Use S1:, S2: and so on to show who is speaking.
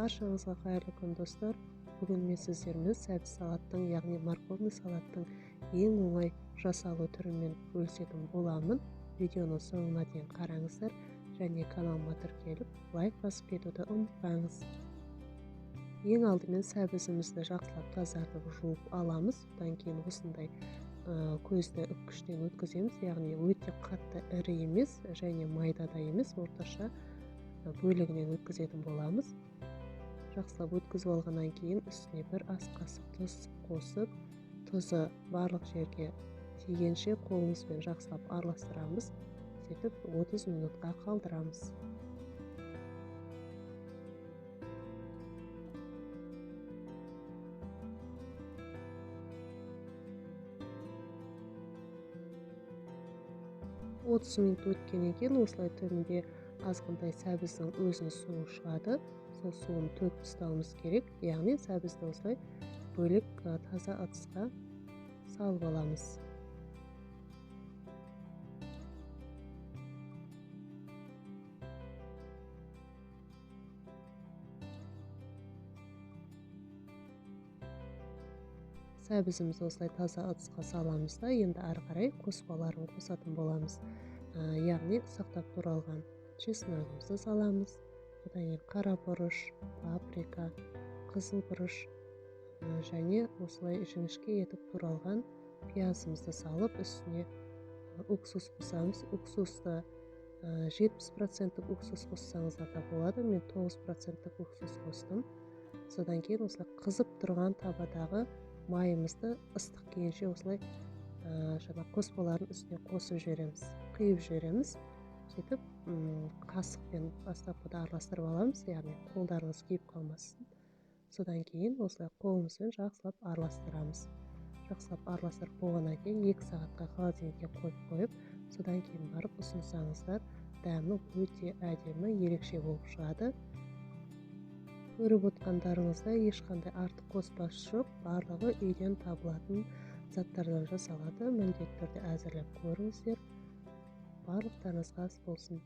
S1: Баршаңызға қайырлы күн достар. Бүгін мен сіздермен сәбіз салаттың, яғни морковный салаттың ең оңай жасалу түрімен бөлісетін боламын. Видеоны соңына дейін қараңыздар және каналыма тіркеліп, лайк басып кетуді ұмытпаңыз. Ең алдымен сәбізімізді жақсылап тазартып жуып аламыз. Содан кейін осындай көзді үпкіштен өткіземіз, яғни өте қатты ірі емес және майда да емес, орташа бөлігінен өткізетін боламыз. Жақсылап өткізіп алғаннан кейін үстіне бір ас қасық тұз қосып, тұзы барлық жерге тигенше қолымызбен жақсылап араластырамыз. Сөйтіп 30 минутқа қалдырамыз. Отыз минут өткеннен кейін осылай түбінде азғынтай сәбіздің өзінің суы шығады. Сол суын төгіп тастауымыз керек. Яғни сәбізді осылай бөлек таза ыдысқа салып аламыз. Сәбізімізді осылай таза ыдысқа саламыз да, енді ары қарай қоспаларын қосатын боламыз. Яғни ұсақтап туралған чесногымызды саламыз. Одан кейін қара бұрыш, паприка, қызыл бұрыш және осылай жіңішке етіп туралған пиязымызды салып, үстіне уксус қосамыз. Уксусты 70% уксус қоссаңыздар да болады. Мен 9% уксус қостым. Содан кейін осылай қызып тұрған табадағы майымызды ыстық күйінше осылай қоспалардың үстіне қосып жібереміз, құйып жібереміз. Сөйтіп қасықпен бастапқыда араластырып аламыз, яғни қолдарыңыз күйіп қалмасын. Содан кейін осылай қолымызбен жақсылап араластырамыз. Жақсылап араластырып болғаннан кейін 2 сағатқа холодильникке қойып, содан кейін барып ұсынсаңыздар, дәмі өте әдемі, ерекше болып шығады. Көріп отқандарыңызда ешқандай артық қоспасы жоқ, барлығы үйден табылатын заттардан жасалады. Міндетті түрде әзірлеп көріңіздер. Барлықтарыңызға ас болсын.